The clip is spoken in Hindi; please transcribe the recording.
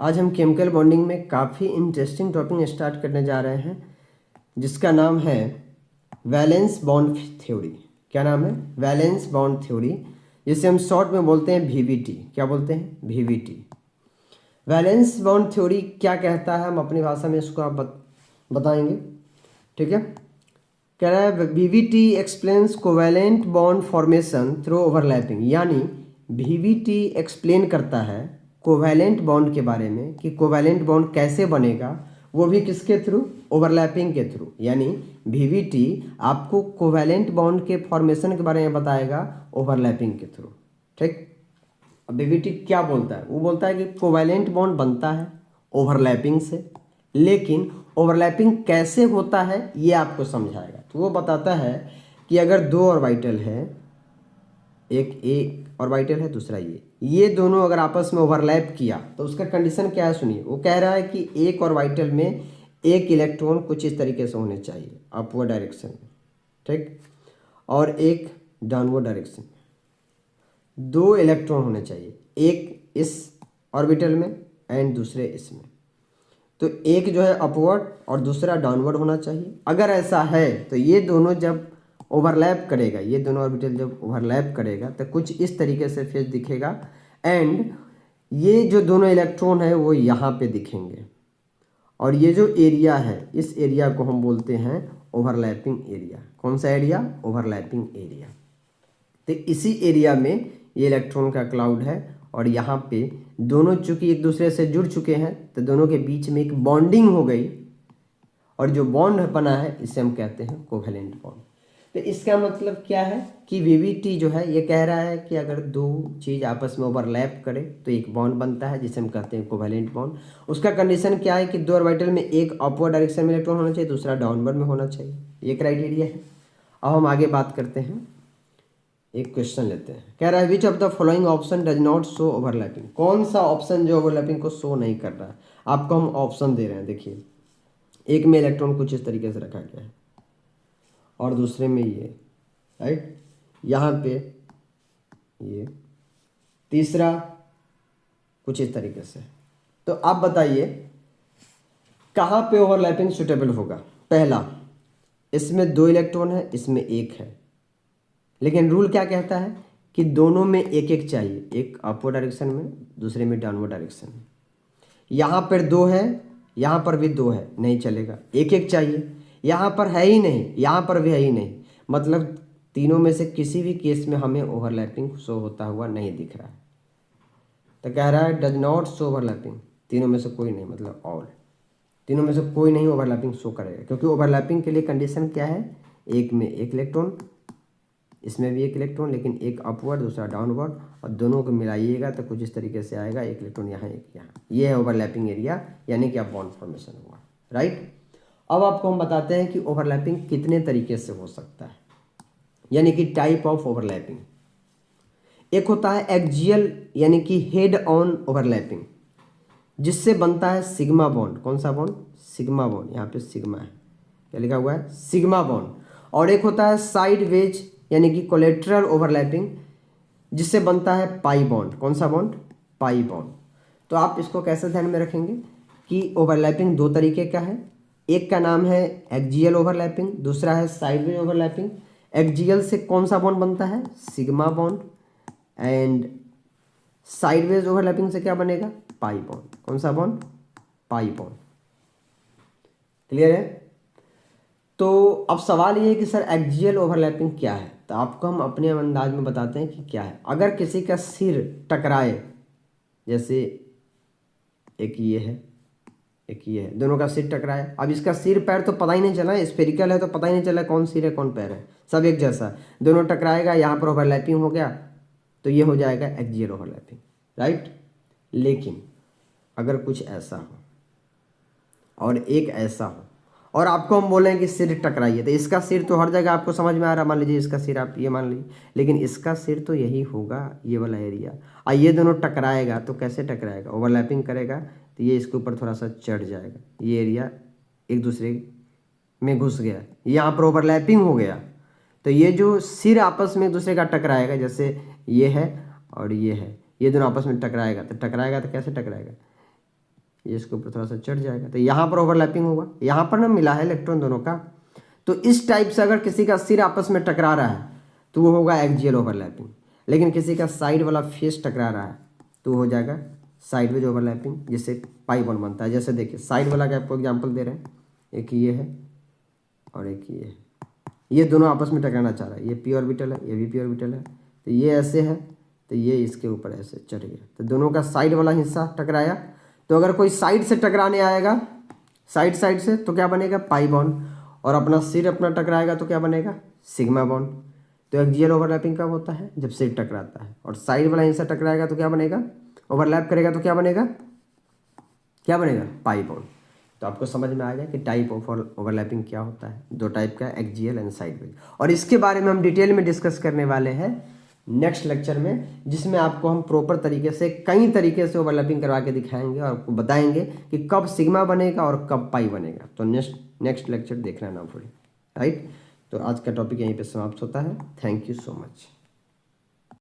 आज हम केमिकल बॉन्डिंग में काफ़ी इंटरेस्टिंग टॉपिक स्टार्ट करने जा रहे हैं जिसका नाम है वैलेंस बॉन्ड थ्योरी। क्या नाम है? वैलेंस बॉन्ड थ्योरी, जिसे हम शॉर्ट में बोलते हैं वीवीटी। क्या बोलते हैं? वीवीटी। वैलेंस बॉन्ड थ्योरी क्या कहता है, हम अपनी भाषा में इसको आप बताएंगे। ठीक है, कह रहा है VVT explains covalent bond formation through overlapping. यानी वीवीटी एक्सप्लेन करता है कोवैलेंट बॉन्ड के बारे में कि कोवैलेंट बॉन्ड कैसे बनेगा, वो भी किसके थ्रू? ओवरलैपिंग के थ्रू। यानी वीवीटी आपको कोवैलेंट बॉन्ड के फॉर्मेशन के बारे में बताएगा ओवरलैपिंग के थ्रू। ठीक, अब वीवीटी क्या बोलता है? वो बोलता है कि कोवैलेंट बॉन्ड बनता है ओवरलैपिंग से, लेकिन ओवरलैपिंग कैसे होता है ये आपको समझाएगा। तो वो बताता है कि अगर दो ऑर्बिटल है, एक ऑर्बिटल है, दूसरा ये दोनों अगर आपस में ओवरलैप किया तो उसका कंडीशन क्या है सुनिए। वो कह रहा है कि एक ऑर्बिटल में एक इलेक्ट्रॉन कुछ इस तरीके से होने चाहिए अपवर्ड डायरेक्शन में, ठीक, और एक डाउनवर्ड डायरेक्शन में। दो इलेक्ट्रॉन होने चाहिए, एक इस ऑर्बिटल में एंड दूसरे इसमें। तो एक जो है अपवर्ड और दूसरा डाउनवर्ड होना चाहिए। अगर ऐसा है तो ये दोनों जब ओवरलैप करेगा, ये दोनों ऑर्बिटल जब ओवरलैप करेगा तो कुछ इस तरीके से फेज दिखेगा एंड ये जो दोनों इलेक्ट्रॉन है वो यहाँ पे दिखेंगे। और ये जो एरिया है, इस एरिया को हम बोलते हैं ओवरलैपिंग एरिया। कौन सा एरिया? Overlapping area. तो इसी एरिया में ये इलेक्ट्रॉन का क्लाउड है और यहाँ पे दोनों चूंकि एक दूसरे से जुड़ चुके हैं तो दोनों के बीच में एक बॉन्डिंग हो गई और जो बॉन्ड बना है इसे हम कहते हैं कोवैलेंट बॉन्ड। तो इसका मतलब क्या है कि वीवीटी जो है ये कह रहा है कि अगर दो चीज़ आपस में ओवरलैप करे तो एक बॉन्ड बनता है जिसे हम कहते हैं कोवैलेंट बॉन्ड। उसका कंडीशन क्या है कि दो ऑर्बिटल में एक अपवर्ड डायरेक्शन में इलेक्ट्रॉन होना चाहिए, दूसरा डाउनवर्ड में होना चाहिए। ये क्राइटेरिया है। अब हम आगे बात करते हैं, एक क्वेश्चन लेते हैं। कह रहा है which of the following option does not show overlapping. कौन सा ऑप्शन जो ओवरलैपिंग को शो नहीं कर रहा है? आपको हम ऑप्शन दे रहे हैं। देखिए, एक में इलेक्ट्रॉन कुछ इस तरीके से रखा गया है और दूसरे में ये, राइट, यहाँ पे ये, तीसरा कुछ इस तरीके से। तो आप बताइए कहाँ पे ओवरलैपिंग सुटेबल होगा? पहला, इसमें दो इलेक्ट्रॉन है, इसमें एक है, लेकिन रूल क्या कहता है कि दोनों में एक एक चाहिए, एक अपवर्ड डायरेक्शन में, दूसरे में डाउनवर्ड डायरेक्शन में। यहाँ पर दो है, यहाँ पर भी दो है, नहीं चलेगा, एक एक चाहिए। यहाँ पर है ही नहीं, यहाँ पर भी है ही नहीं, मतलब तीनों में से किसी भी केस में हमें ओवरलैपिंग शो होता हुआ नहीं दिख रहा है। तो कह रहा है डज नॉट शो ओवरलैपिंग, तीनों में से कोई नहीं, मतलब ऑल, तीनों में से कोई नहीं ओवरलैपिंग शो करेगा। क्योंकि ओवरलैपिंग के लिए कंडीशन क्या है? एक में एक इलेक्ट्रॉन, इसमें भी एक इलेक्ट्रॉन, लेकिन एक अपवर्ड दूसरा डाउनवर्ड, और दोनों को मिलाइएगा तो कुछ इस तरीके से आएगा, एक इलेक्ट्रॉन यहाँ एक यहाँ। ये है ओवरलैपिंग एरिया, यानी कि अब बॉन्ड फॉर्मेशन हुआ, राइट। अब आपको हम बताते हैं कि ओवरलैपिंग कितने तरीके से हो सकता है, यानी कि टाइप ऑफ ओवरलैपिंग। एक होता है एक्सियल यानी कि हेड ऑन ओवरलैपिंग, जिससे बनता है सिग्मा बॉन्ड। कौन सा बॉन्ड? Sigma bond. यहाँ पे सिग्मा है, क्या लिखा हुआ है? Sigma bond. और एक होता है साइड वेज यानी कि कोलेट्रल ओवरलैपिंग, जिससे बनता है पाई बॉन्ड। कौन सा बॉन्ड? Pi bond. तो आप इसको कैसे ध्यान में रखेंगे कि ओवरलैपिंग दो तरीके का है। एक का नाम है एक्सियल ओवरलैपिंग, दूसरा है साइडवेज ओवरलैपिंग। एक्सियल से कौन सा बॉन्ड बनता है? Sigma bond. And sideways overlapping से क्या बनेगा? Pi bond. कौन सा बॉन्ड? Pi bond. क्लियर है? तो अब सवाल ये है कि सर एक्सियल ओवरलैपिंग क्या है? तो आपको हम अपने अंदाज में बताते हैं कि क्या है। अगर किसी का सिर टकराए, जैसे एक ये है, एक ये है, दोनों का सिर टकराए, अब इसका सिर पैर तो पता ही नहीं चला, स्फेरिकल है तो पता ही नहीं चला कौन सिर है कौन पैर है, सब एक जैसा, दोनों टकराएगा, यहाँ पर ओवरलैपिंग हो गया, तो ये हो जाएगा एक्सियल ओवरलैपिंग, राइट। लेकिन अगर कुछ ऐसा हो और एक ऐसा हो और आपको हम बोलें कि सिर टकराइए, तो इसका सिर तो हर जगह आपको समझ में आ रहा है, मान लीजिए इसका सिर आप ये मान लीजिए, लेकिन इसका सिर तो यही होगा, ये वाला एरिया, और ये दोनों टकराएगा तो कैसे टकराएगा? ओवरलैपिंग करेगा तो ये इसके ऊपर थोड़ा सा चढ़ जाएगा, ये एरिया एक दूसरे में घुस गया, यहाँ पर ओवरलैपिंग हो गया, तो ये जो सिर आपस में एक दूसरे का टकराएगा, जैसे ये है और ये है, ये दोनों आपस में टकराएगा तो कैसे टकराएगा? ये इसके ऊपर थोड़ा सा चढ़ जाएगा, तो यहाँ पर ओवरलैपिंग होगा, यहाँ पर ना मिला है इलेक्ट्रॉन दोनों का। तो इस टाइप से अगर किसी का सिर आपस में टकरा रहा है तो वो होगा एक्सियल ओवरलैपिंग, लेकिन किसी का साइड वाला फेस टकरा रहा है तो हो जाएगा साइडवेज ओवरलैपिंग, जिससे पाई बॉन्ड बनता है। जैसे देखिए साइड वाला का आपको एग्जांपल दे रहे हैं, एक ये है और एक ये है, ये दोनों आपस में टकराना चाह रहा है, ये पी ऑर्बिटल है, ये भी पी ऑर्बिटल है, तो ये ऐसे है तो ये इसके ऊपर ऐसे चढ़ गया, तो दोनों का साइड वाला हिस्सा टकराया। तो अगर कोई साइड से टकराने आएगा साइड से तो क्या बनेगा पाई बॉन्ड, और अपना सिर अपना टकराएगा तो क्या बनेगा सिग्मा बॉन्ड। तो एक्सियल ओवरलैपिंग कब होता है जब सिर टकराता है, और साइड वाला हिस्सा टकराएगा तो क्या बनेगा ओवरलैप करेगा तो क्या बनेगा पाई बॉन्ड। तो आपको समझ में आ गया कि टाइप ऑफ ओवरलैपिंग क्या होता है, दो टाइप का एक्सियल एंड साइडवेज, और इसके बारे में हम डिटेल में डिस्कस करने वाले हैं नेक्स्ट लेक्चर में, जिसमें आपको हम प्रॉपर तरीके से कई तरीके से ओवरलैपिंग करवा के दिखाएंगे और आपको बताएंगे कि कब सिग्मा बनेगा और कब पाई बनेगा। तो नेक्स्ट लेक्चर देखना ना भूलें, राइट। तो आज का टॉपिक यहीं पे समाप्त होता है। Thank you so much.